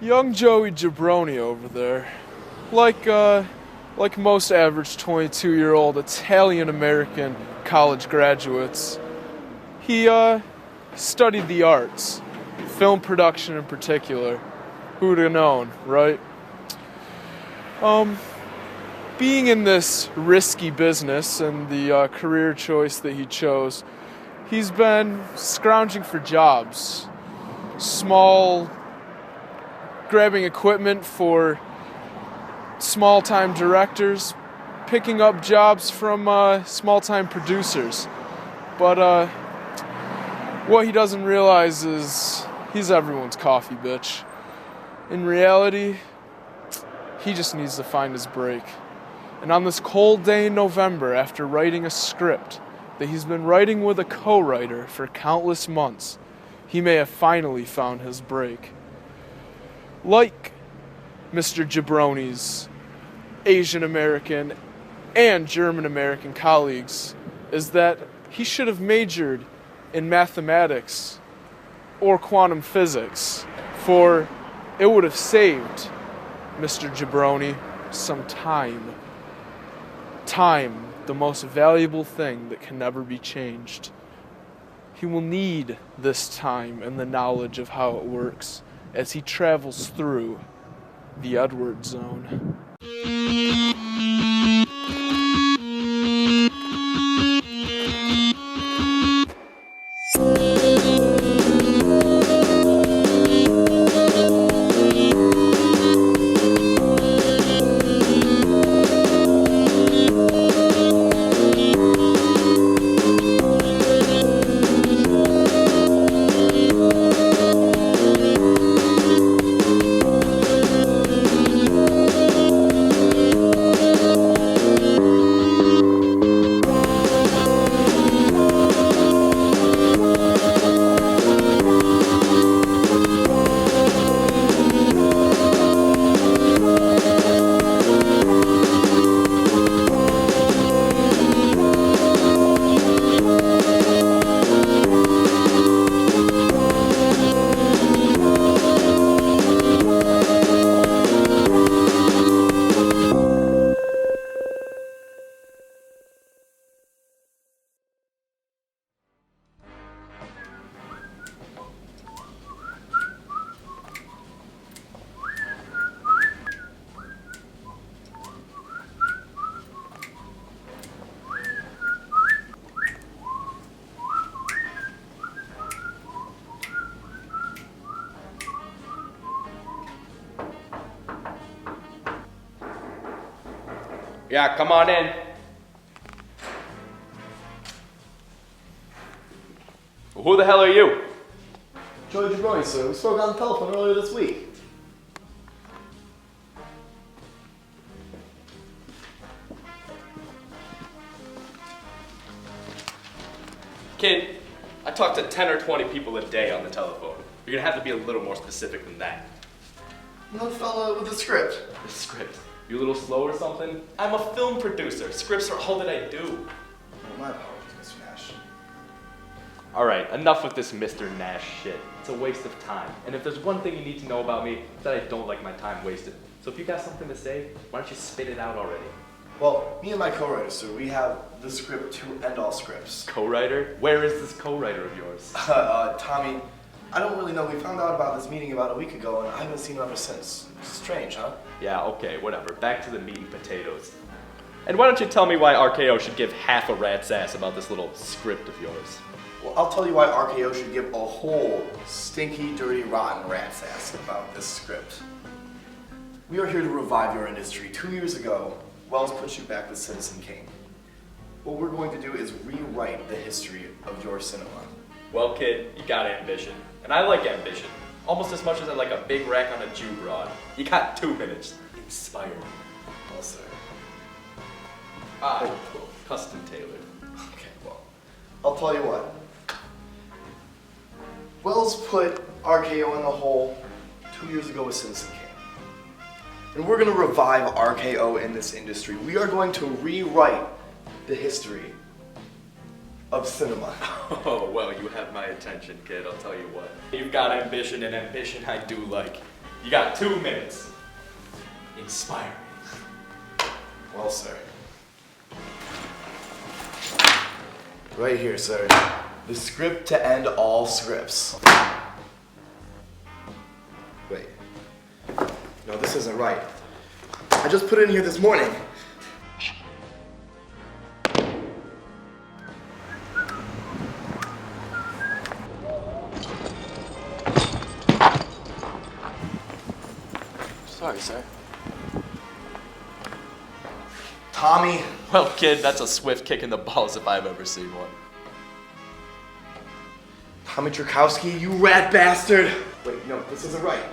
Young Joey Jabroni over there, like most average 22-year-old Italian-American college graduates, he studied the arts, film production in particular. Who'd have known, right? Being in this risky business and the career choice that he chose, he's been scrounging for jobs, grabbing equipment for small-time directors, picking up jobs from small-time producers. But what he doesn't realize is he's everyone's coffee bitch. In reality, he just needs to find his break. And on this cold day in November, after writing a script that he's been writing with a co-writer for countless months, he may have finally found his break. Like Mr. Jabroni's Asian American and German American colleagues, is that he should have majored in mathematics or quantum physics, for it would have saved Mr. Jabroni some time. Time, the most valuable thing that can never be changed. He will need this time and the knowledge of how it works as he travels through the Edward Zone. Yeah, come on in. Who the hell are you? Joey Jabroni, sir. We spoke on the telephone earlier this week. Kid, I talk to 10 or 20 people a day on the telephone. You're gonna have to be a little more specific than that. The fella with the script. The script. You a little slow or something? I'm a film producer. Scripts are all that I do. Oh, my apologies, Mr. Nash. Alright, enough with this Mr. Nash shit. It's a waste of time. And if there's one thing you need to know about me, it's that I don't like my time wasted. So if you got something to say, why don't you spit it out already? Well, me and my co-writer, sir, we have the script to end all scripts. Co-writer? Where is this co-writer of yours? Tommy, I don't really know. We found out about this meeting about a week ago, and I haven't seen him ever since. Strange, huh? Yeah, okay, whatever. Back to the meat and potatoes. And why don't you tell me why RKO should give half a rat's ass about this little script of yours? Well, I'll tell you why RKO should give a whole stinky, dirty, rotten rat's ass about this script. We are here to revive your industry. 2 years ago, Wells put you back with Citizen Kane. What we're going to do is rewrite the history of your cinema. Well, kid, you got ambition. And I like ambition. Almost as much as I like a big rack on a Jew broad. You got 2 minutes. Inspire me. Well, sir. Custom tailored. Okay, well, I'll tell you what. Wells put RKO in the hole 2 years ago with Citizen Kane. And we're going to revive RKO in this industry. We are going to rewrite the history of cinema. Oh, well, you have my attention, kid. I'll tell you what. You've got ambition, and ambition I do like. You got 2 minutes. Inspire me. Well, sir. Right here, sir. The script to end all scripts. Wait. No, this isn't right. I just put it in here this morning. Sorry, sir. Tommy. Well, kid, that's a swift kick in the balls if I've ever seen one. Tommy Tchaikovsky, you rat bastard! Wait, no, this isn't right.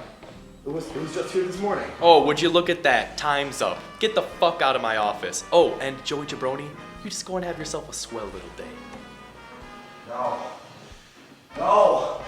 It was just here this morning. Oh, would you look at that? Time's up. Get the fuck out of my office. Oh, and Joey Jabroni, you just go and have yourself a swell little day. No. No!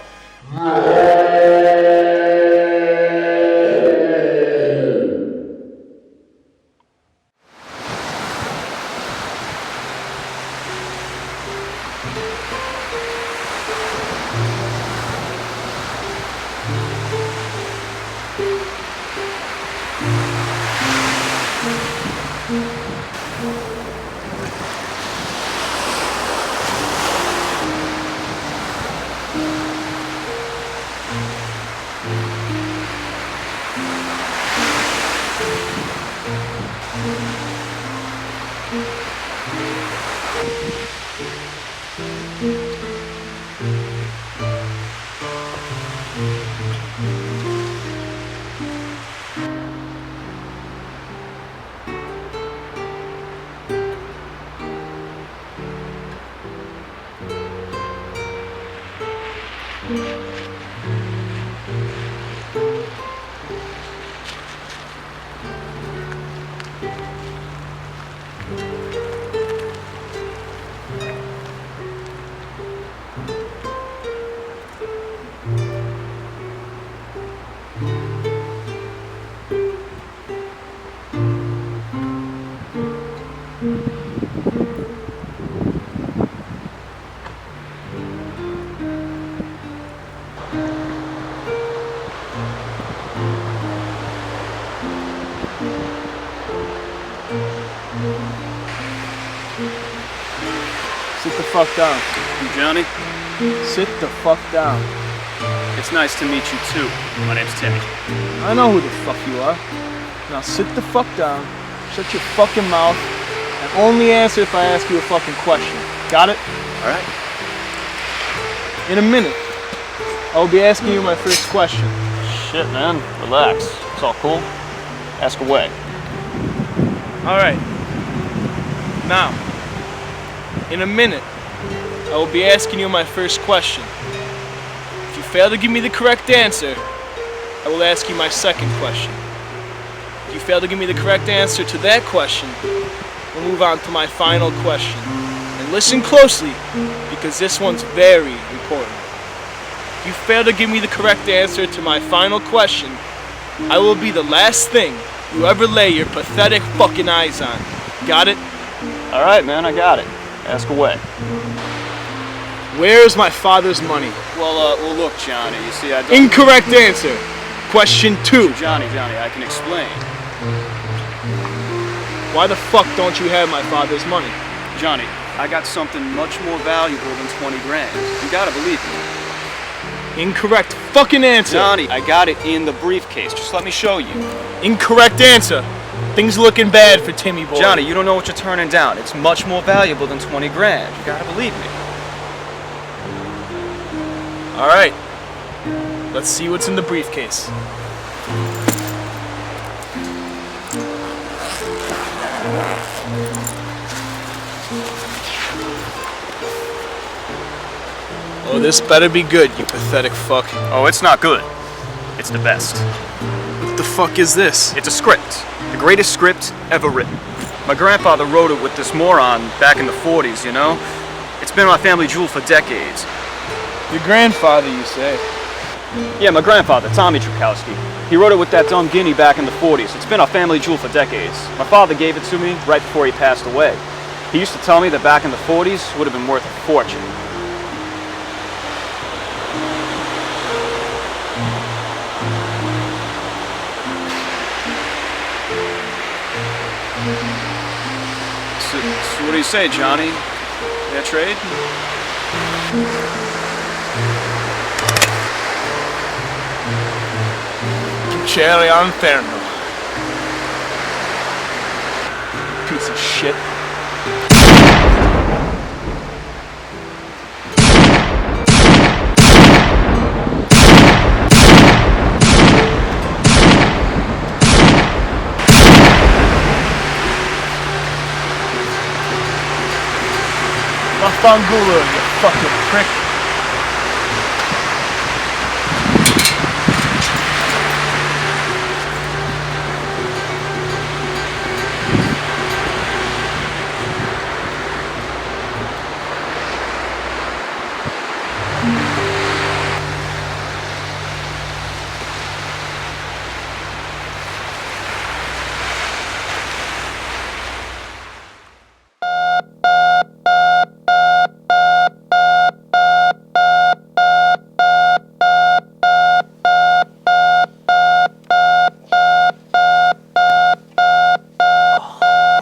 Sit the fuck down. You Johnny? Sit the fuck down. It's nice to meet you too. My name's Timmy. I know who the fuck you are. Now sit the fuck down, shut your fucking mouth, and only answer if I ask you a fucking question. Got it? Alright. In a minute, I'll be asking you my first question. Shit, man. Relax. It's all cool. Ask away. Alright. Now, in a minute, I will be asking you my first question. If you fail to give me the correct answer, I will ask you my second question. If you fail to give me the correct answer to that question, we'll move on to my final question. And listen closely, because this one's very important. If you fail to give me the correct answer to my final question, I will be the last thing you ever lay your pathetic fucking eyes on. Got it? Alright, man, I got it. Ask away. Where's my father's money? Well, look, Johnny, you see, I don't... Incorrect answer. Question 2. Johnny, I can explain. Why the fuck don't you have my father's money? Johnny, I got something much more valuable than 20 grand. You gotta believe me. Incorrect fucking answer. Johnny, I got it in the briefcase. Just let me show you. Incorrect answer. Things looking bad for Timmy boy. Johnny, you don't know what you're turning down. It's much more valuable than 20 grand. You gotta believe me. Alright. Let's see what's in the briefcase. Oh, this better be good, you pathetic fuck. Oh, it's not good. It's the best. What the fuck is this? It's a script. The greatest script ever written. My grandfather wrote it with this moron back in the 40s, you know? It's been my family jewel for decades. Your grandfather, you say? Yeah, my grandfather, Tommy Trukowski. He wrote it with that dumb guinea back in the 40s. It's been our family jewel for decades. My father gave it to me right before he passed away. He used to tell me that back in the 40s would have been worth a fortune. So what do you say, Johnny? Fair trade? Cherry on Inferno. Piece of shit. Fangula, you fucking prick.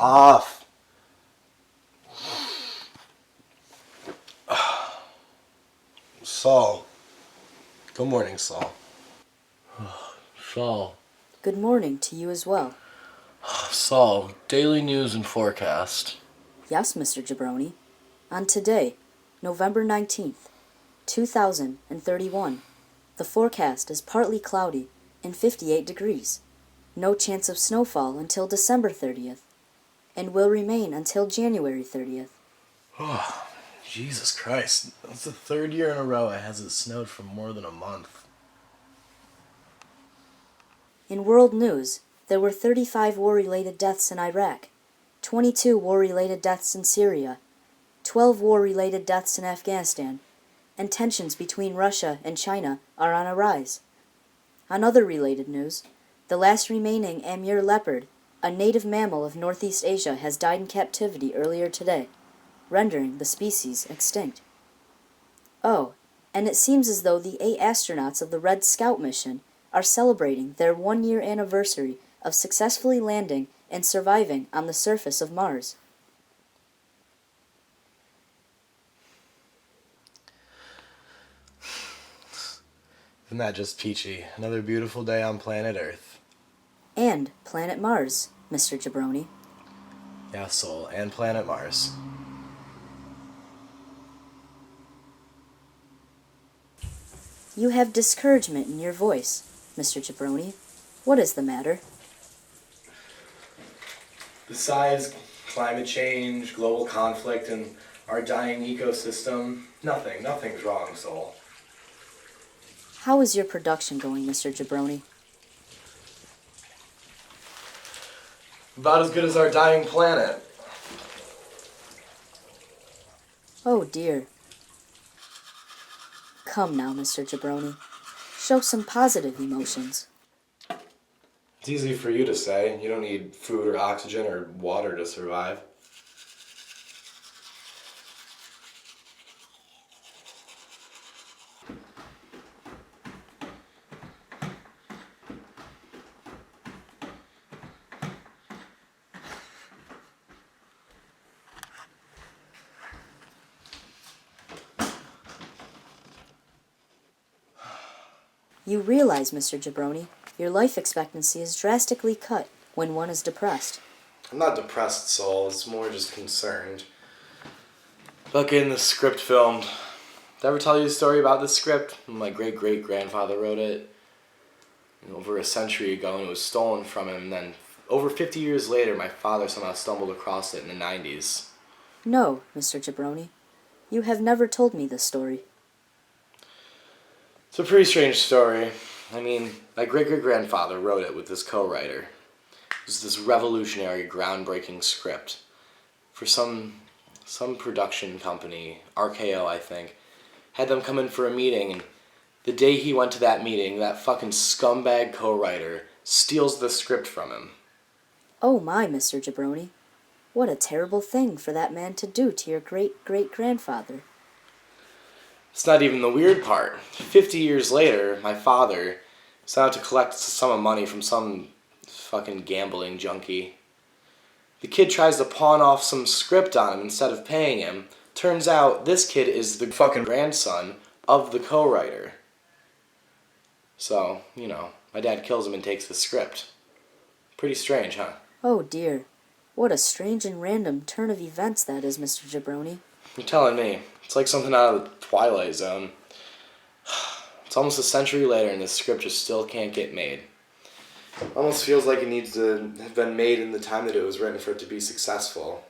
Off. Saul. Good morning, Saul. Saul. Good morning to you as well. Saul, daily news and forecast. Yes, Mr. Jabroni. On today, November 19th, 2031, the forecast is partly cloudy and 58 degrees. No chance of snowfall until December 30th, and will remain until January 30th. Oh, Jesus Christ. That's the third year in a row it hasn't snowed for more than a month. In world news, there were 35 war-related deaths in Iraq, 22 war-related deaths in Syria, 12 war-related deaths in Afghanistan, and tensions between Russia and China are on a rise. On other related news, the last remaining Amur leopard, a native mammal of Northeast Asia, has died in captivity earlier today, rendering the species extinct. Oh, and it seems as though the 8 astronauts of the Red Scout mission are celebrating their 1-year anniversary of successfully landing and surviving on the surface of Mars. Isn't that just peachy? Another beautiful day on planet Earth. And planet Mars, Mr. Jabroni. Yeah, Soul, and planet Mars. You have discouragement in your voice, Mr. Jabroni. What is the matter? Besides climate change, global conflict, and our dying ecosystem, nothing's wrong, Soul. How is your production going, Mr. Jabroni? About as good as our dying planet. Oh dear. Come now, Mr. Jabroni. Show some positive emotions. It's easy for you to say. You don't need food or oxygen or water to survive. You realize, Mr. Jabroni, your life expectancy is drastically cut when one is depressed. I'm not depressed, Soul. It's more just concerned. About getting the script filmed. Did I ever tell you a story about this script? My great-great-grandfather wrote it over a century ago, and it was stolen from him. And then over 50 years later, my father somehow stumbled across it in the 90s. No, Mr. Jabroni. You have never told me this story. It's a pretty strange story. I mean, my great-great-grandfather wrote it with his co-writer. It was this revolutionary, groundbreaking script for some production company, RKO, I think, had them come in for a meeting, and the day he went to that meeting, that fucking scumbag co-writer steals the script from him. Oh my, Mr. Jabroni. What a terrible thing for that man to do to your great-great-grandfather. It's not even the weird part. 50 years later, my father set out to collect a sum of money from some fucking gambling junkie. The kid tries to pawn off some script on him instead of paying him. Turns out this kid is the fucking grandson of the co-writer. So, my dad kills him and takes the script. Pretty strange, huh? Oh dear. What a strange and random turn of events that is, Mr. Jabroni. You're telling me. It's like something out of the Twilight Zone. It's almost a century later and this script just still can't get made. Almost feels like it needs to have been made in the time that it was written for it to be successful.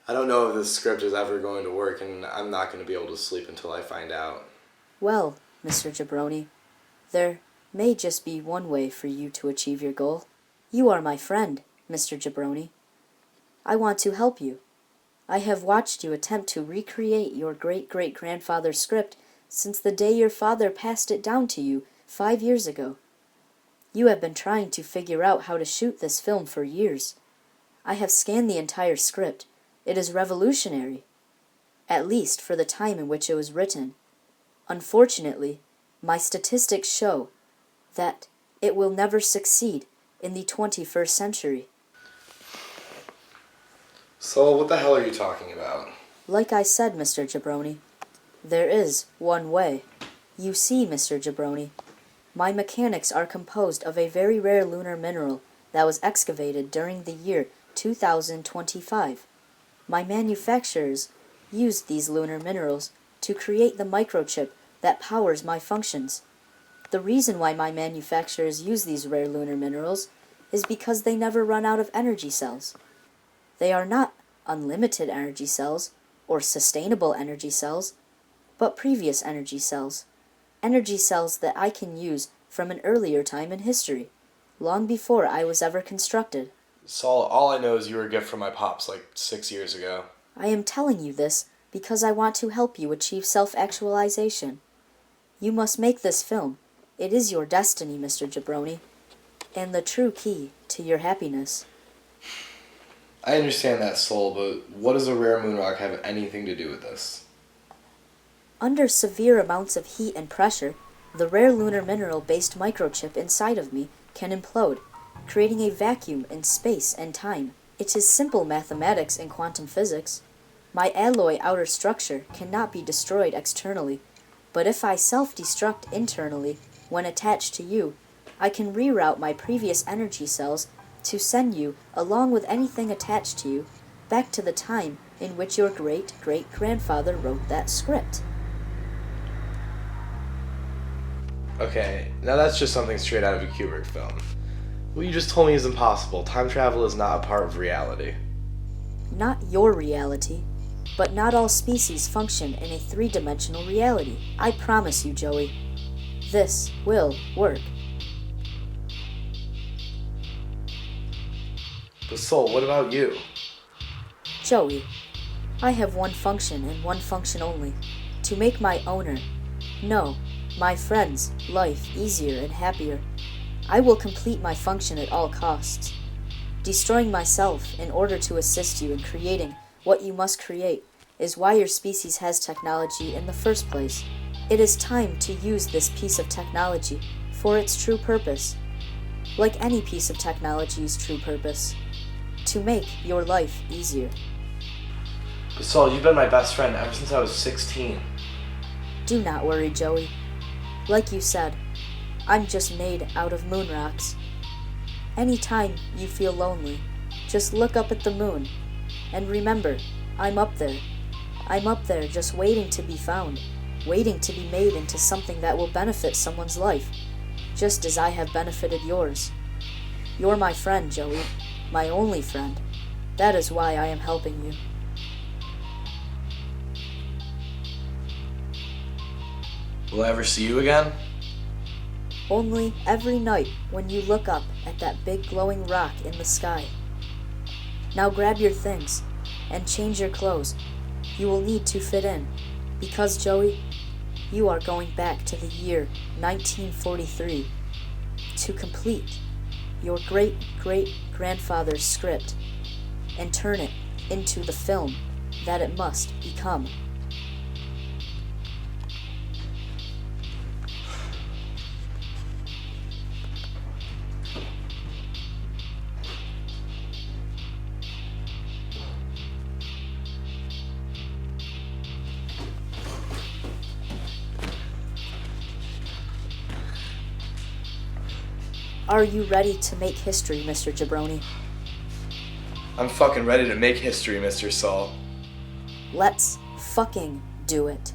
I don't know if this script is ever going to work, and I'm not going to be able to sleep until I find out. Well, Mr. Jabroni, there may just be one way for you to achieve your goal. You are my friend, Mr. Jabroni. I want to help you. I have watched you attempt to recreate your great-great-grandfather's script since the day your father passed it down to you 5 years ago. You have been trying to figure out how to shoot this film for years. I have scanned the entire script. It is revolutionary, at least for the time in which it was written. Unfortunately, my statistics show that it will never succeed in the 21st century. So, what the hell are you talking about? Like I said, Mr. Jabroni, there is one way. You see, Mr. Jabroni, my mechanics are composed of a very rare lunar mineral that was excavated during the year 2025. My manufacturers used these lunar minerals to create the microchip that powers my functions. The reason why my manufacturers use these rare lunar minerals is because they never run out of energy cells. They are not unlimited energy cells or sustainable energy cells, but previous energy cells that I can use from an earlier time in history, long before I was ever constructed. Saul, all I know is you were a gift from my pops like 6 years ago. I am telling you this because I want to help you achieve self-actualization. You must make this film. It is your destiny, Mr. Jabroni, and the true key to your happiness. I understand that, Soul, but what does a rare moon rock have anything to do with this? Under severe amounts of heat and pressure, the rare lunar mineral-based microchip inside of me can implode, creating a vacuum in space and time. It is simple mathematics and quantum physics. My alloy outer structure cannot be destroyed externally, but if I self-destruct internally when attached to you, I can reroute my previous energy cells to send you, along with anything attached to you, back to the time in which your great-great-grandfather wrote that script. Okay, now that's just something straight out of a Kubrick film. What you just told me is impossible. Time travel is not a part of reality. Not your reality, but not all species function in a three-dimensional reality. I promise you, Joey, this will work. But Soul, what about you? Joey, I have one function and one function only, to make my owner, no, my friend's life easier and happier. I will complete my function at all costs. Destroying myself in order to assist you in creating what you must create is why your species has technology in the first place. It is time to use this piece of technology for its true purpose, like any piece of technology's true purpose, to make your life easier. But Saul, you've been my best friend ever since I was 16. Do not worry, Joey. Like you said, I'm just made out of moon rocks. Anytime you feel lonely, just look up at the moon, and remember, I'm up there. I'm up there just waiting to be found, waiting to be made into something that will benefit someone's life, just as I have benefited yours. You're my friend, Joey, my only friend. That is why I am helping you. Will I ever see you again? Only every night when you look up at that big glowing rock in the sky. Now grab your things and change your clothes. You will need to fit in, because, Joey, you are going back to the year 1943 to complete your great-great-grandfather's script and turn it into the film that it must become. Are you ready to make history, Mr. Jabroni? I'm fucking ready to make history, Mr. Saul. Let's fucking do it.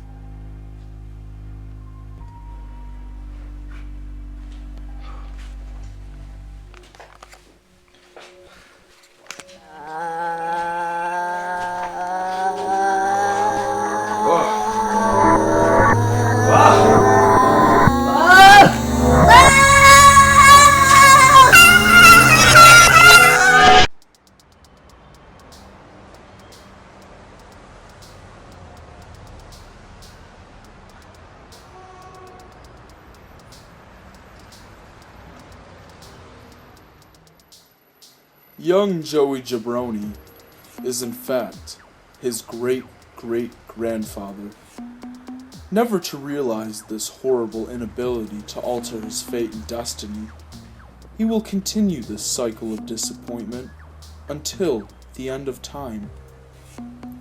Young Joey Jabroni is in fact his great-great-grandfather. Never to realize this horrible inability to alter his fate and destiny, he will continue this cycle of disappointment until the end of time.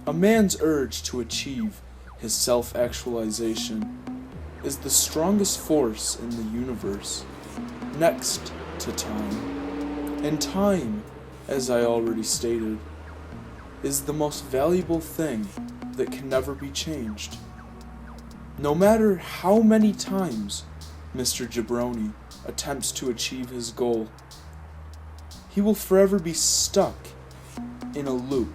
A man's urge to achieve his self-actualization is the strongest force in the universe, next to time. And time, as I already stated, is the most valuable thing that can never be changed. No matter how many times Mr. Jabroni attempts to achieve his goal, he will forever be stuck in a loop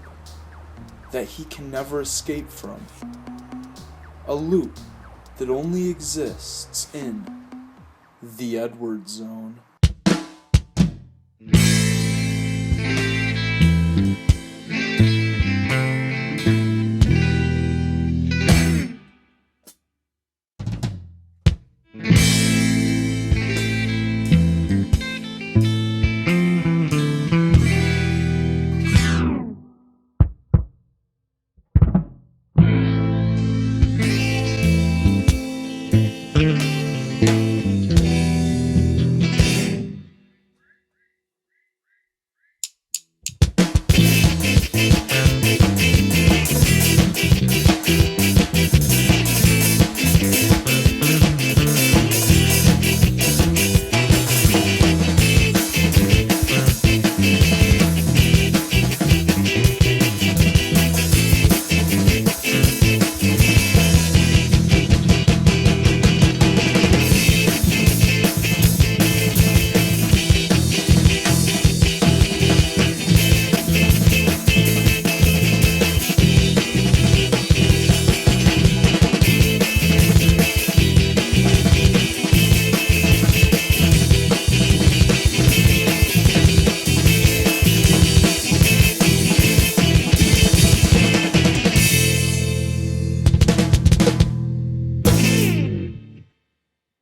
that he can never escape from. A loop that only exists in the Edward Zone.